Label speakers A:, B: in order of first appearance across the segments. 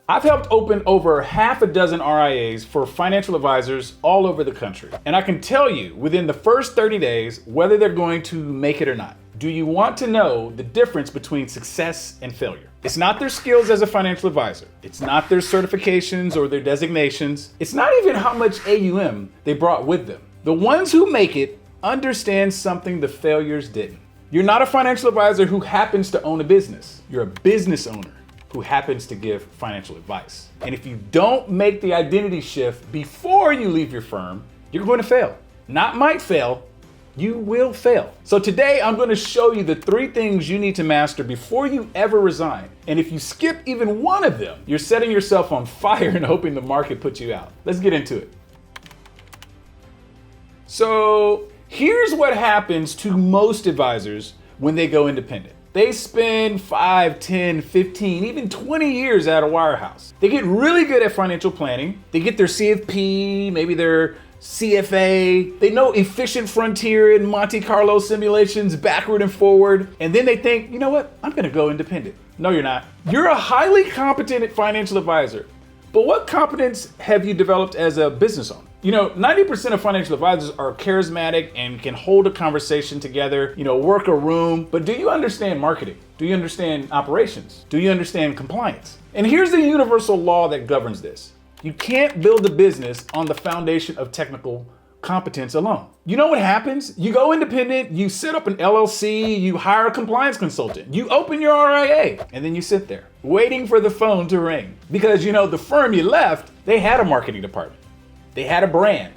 A: I've helped open over half a dozen RIAs for financial advisors all over the country. And I can tell you within the first 30 days whether they're going to make it or not. Do you want to know the difference between success and failure? It's not their skills as a financial advisor. It's not their certifications or their designations. It's not even how much AUM they brought with them. The ones who make it understand something the failures didn't. You're not a financial advisor who happens to own a business. You're a business owner who happens to give financial advice. And if you don't make the identity shift before you leave your firm, you're going to fail. Not might fail, you will fail. So today I'm going to show you the 3 things you need to master before you ever resign. And if you skip even one of them, you're setting yourself on fire and hoping the market puts you out. Let's get into it. So here's what happens to most advisors when they go independent. They spend 5, 10, 15, even 20 years at a wirehouse. They get really good at financial planning. They get their CFP, maybe their CFA. They know efficient frontier and Monte Carlo simulations backward and forward. And then they think, you know what? I'm gonna go independent. No, you're not. You're a highly competent financial advisor. But what competence have you developed as a business owner? 90% of financial advisors are charismatic and can hold a conversation together, work a room. But do you understand marketing? Do you understand operations? Do you understand compliance? And here's the universal law that governs this. You can't build a business on the foundation of technical competence alone. You know what happens? You go independent, you set up an LLC, you hire a compliance consultant, you open your RIA, and then you sit there waiting for the phone to ring. Because the firm you left, they had a marketing department. They had a brand.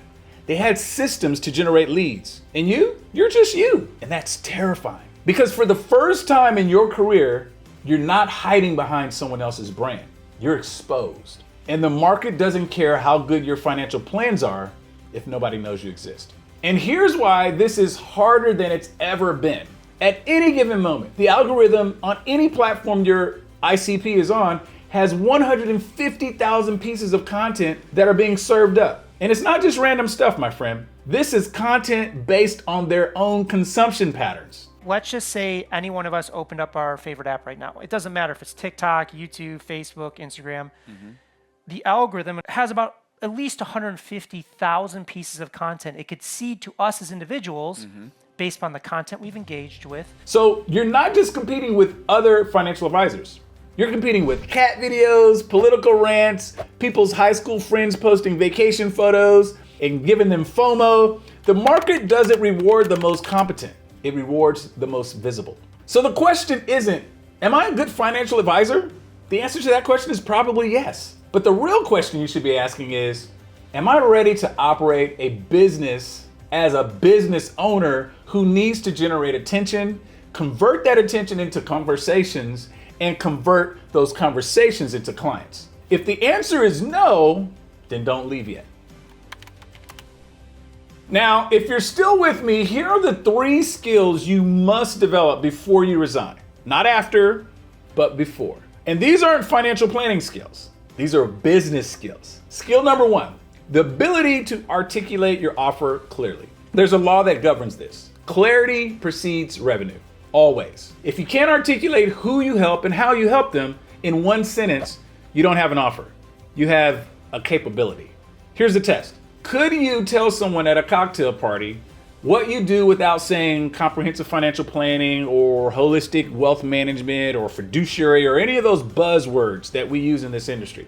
A: They had systems to generate leads. And you're just you. And that's terrifying. Because for the first time in your career, you're not hiding behind someone else's brand. You're exposed. And the market doesn't care how good your financial plans are if nobody knows you exist. And here's why this is harder than it's ever been. At any given moment, the algorithm on any platform your ICP is on has 150,000 pieces of content that are being served up. And it's not just random stuff, my friend. This is content based on their own consumption patterns.
B: Let's just say any one of us opened up our favorite app right now. It doesn't matter if it's TikTok, YouTube, Facebook, Instagram. The algorithm has about at least 150,000 pieces of content it could seed to us as individuals based on the content we've engaged with.
A: So you're not just competing with other financial advisors. You're competing with cat videos, political rants, people's high school friends posting vacation photos and giving them FOMO. The market doesn't reward the most competent. It rewards the most visible. So the question isn't, am I a good financial advisor? The answer to that question is probably yes. But the real question you should be asking is, am I ready to operate a business as a business owner who needs to generate attention, convert that attention into conversations, and convert those conversations into clients? If the answer is no, then don't leave yet. Now, if you're still with me, here are the 3 skills you must develop before you resign. Not after, but before. And these aren't financial planning skills. These are business skills. Skill number 1, the ability to articulate your offer clearly. There's a law that governs this. Clarity precedes revenue. Always. If you can't articulate who you help and how you help them in one sentence, you don't have an offer. You have a capability. Here's the test. Could you tell someone at a cocktail party what you do without saying comprehensive financial planning or holistic wealth management or fiduciary or any of those buzzwords that we use in this industry?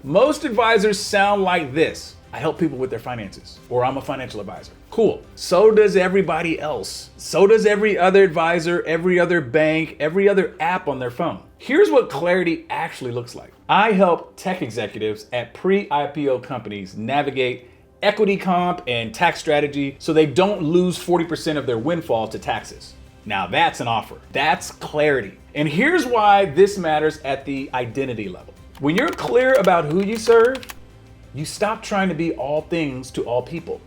A: Most advisors sound like this. I help people with their finances, or I'm a financial advisor. Cool. So does everybody else. So does every other advisor, every other bank, every other app on their phone. Here's what clarity actually looks like. I help tech executives at pre-IPO companies navigate equity comp and tax strategy so they don't lose 40% of their windfall to taxes. Now that's an offer. That's clarity. And here's why this matters at the identity level. When you're clear about who you serve, you stop trying to be all things to all people.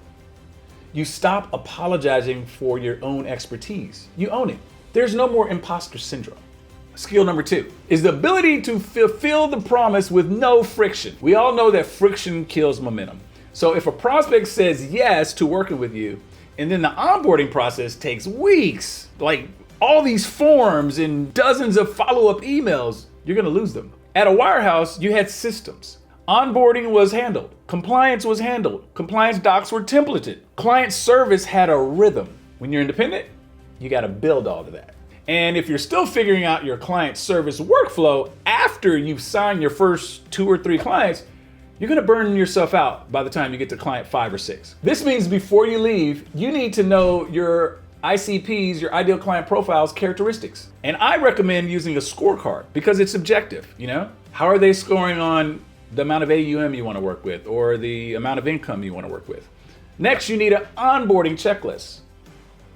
A: You stop apologizing for your own expertise. You own it. There's no more imposter syndrome. Skill number 2 is the ability to fulfill the promise with no friction. We all know that friction kills momentum. So if a prospect says yes to working with you, and then the onboarding process takes weeks, like all these forms and dozens of follow-up emails, you're gonna lose them. At a wirehouse, you had systems. Onboarding was handled. Compliance was handled. Compliance docs were templated. Client service had a rhythm. When you're independent, you got to build all of that. And if you're still figuring out your client service workflow after you've signed your first 2 or 3 clients, you're going to burn yourself out by the time you get to client 5 or 6. This means before you leave, you need to know your ICPs, your ideal client profiles characteristics. And I recommend using a scorecard because it's subjective, How are they scoring on the amount of AUM you want to work with or the amount of income you want to work with? Next, you need an onboarding checklist.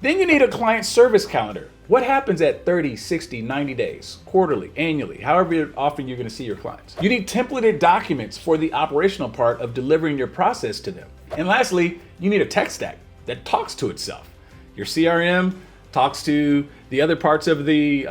A: Then you need a client service calendar. What happens at 30, 60, 90 days, quarterly, annually, however often you're going to see your clients? You need templated documents for the operational part of delivering your process to them. And lastly, you need a tech stack that talks to itself. Your CRM talks to the other parts of the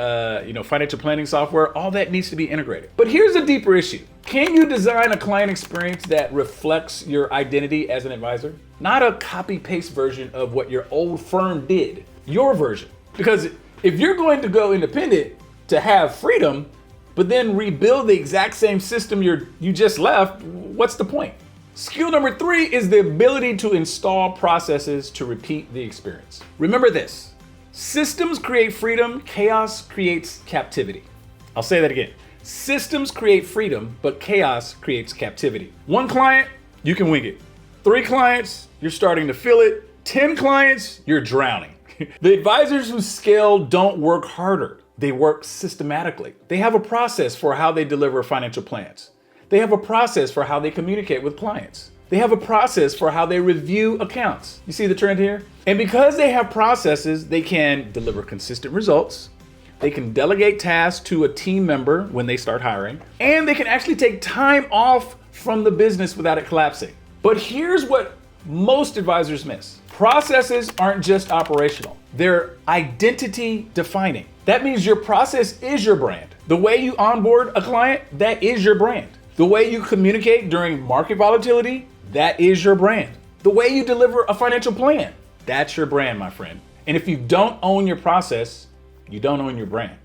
A: financial planning software. All that needs to be integrated. But here's a deeper issue. Can you design a client experience that reflects your identity as an advisor? Not a copy-paste version of what your old firm did, your version. Because if you're going to go independent to have freedom, but then rebuild the exact same system you just left, what's the point? Skill number 3 is the ability to install processes to repeat the experience. Remember this, systems create freedom, chaos creates captivity. I'll say that again. Systems create freedom, but chaos creates captivity. 1 client, you can wing it. 3 clients, you're starting to feel it. 10 clients, you're drowning. The advisors who scale don't work harder. They work systematically. They have a process for how they deliver financial plans. They have a process for how they communicate with clients. They have a process for how they review accounts. You see the trend here? And because they have processes, they can deliver consistent results. They can delegate tasks to a team member when they start hiring. And they can actually take time off from the business without it collapsing. But here's what most advisors miss. Processes aren't just operational. They're identity defining. That means your process is your brand. The way you onboard a client, that is your brand. The way you communicate during market volatility, that is your brand. The way you deliver a financial plan, that's your brand, my friend. And if you don't own your process, you don't own your brand.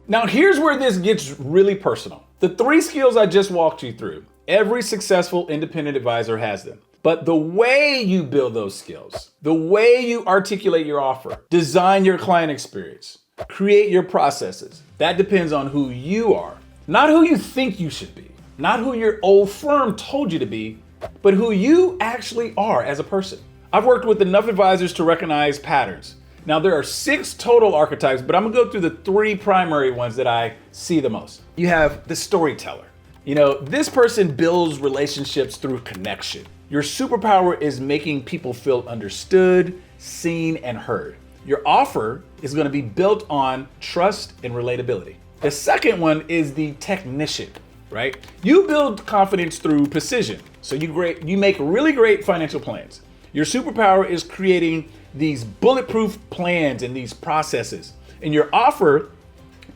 A: Now, here's where this gets really personal. The 3 skills I just walked you through, every successful independent advisor has them. But the way you build those skills, the way you articulate your offer, design your client experience, create your processes, that depends on who you are. Not who you think you should be, not who your old firm told you to be, but who you actually are as a person. I've worked with enough advisors to recognize patterns. Now, there are 6 total archetypes, but I'm gonna go through the 3 primary ones that I see the most. You have the storyteller. This person builds relationships through connection. Your superpower is making people feel understood, seen, and heard. Your offer is gonna be built on trust and relatability. The second one is the technician, right? You build confidence through precision. So you make really great financial plans. Your superpower is creating these bulletproof plans and these processes. And your offer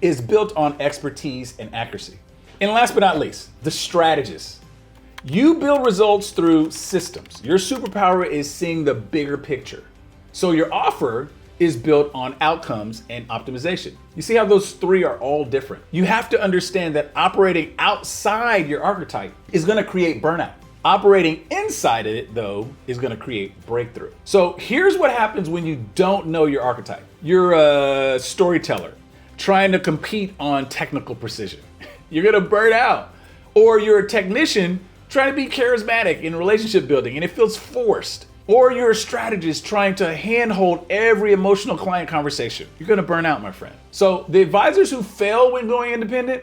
A: is built on expertise and accuracy. And last but not least, the strategist. You build results through systems. Your superpower is seeing the bigger picture. So your offer is built on outcomes and optimization. You see how those 3 are all different? You have to understand that operating outside your archetype is gonna create burnout. Operating inside of it, though, is gonna create breakthrough. So here's what happens when you don't know your archetype. You're a storyteller trying to compete on technical precision. You're gonna burn out. Or you're a technician trying to be charismatic in relationship building and it feels forced. Or you're a strategist trying to handhold every emotional client conversation. You're gonna burn out, my friend. So the advisors who fail when going independent,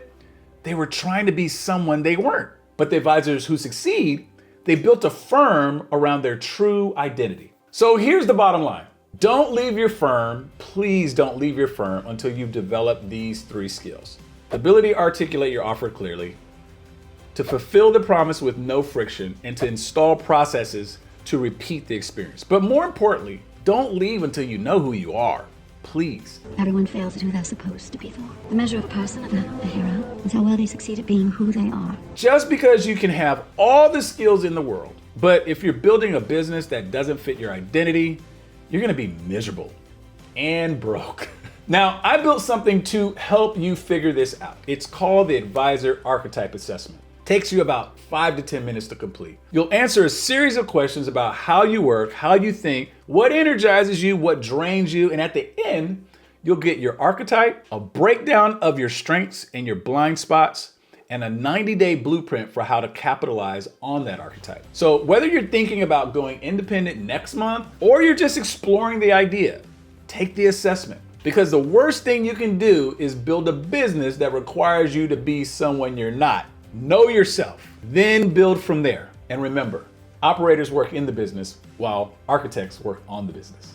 A: they were trying to be someone they weren't. But the advisors who succeed, they built a firm around their true identity. So here's the bottom line. Don't leave your firm, please don't leave your firm until you've developed these 3 skills. The ability to articulate your offer clearly, to fulfill the promise with no friction, and to install processes to repeat the experience. But more importantly, don't leave until you know who you are. Please.
C: Everyone fails at who they're supposed to be for. The measure of a person, a hero, is how well they succeed at being who they are.
A: Just because you can have all the skills in the world, but if you're building a business that doesn't fit your identity, you're gonna be miserable and broke. Now, I built something to help you figure this out. It's called the Advisor Archetype Assessment. Takes you about 5 to 10 minutes to complete. You'll answer a series of questions about how you work, how you think, what energizes you, what drains you, and at the end, you'll get your archetype, a breakdown of your strengths and your blind spots, and a 90-day blueprint for how to capitalize on that archetype. So whether you're thinking about going independent next month or you're just exploring the idea, take the assessment. Because the worst thing you can do is build a business that requires you to be someone you're not. Know yourself, then build from there. And remember, operators work in the business while architects work on the business.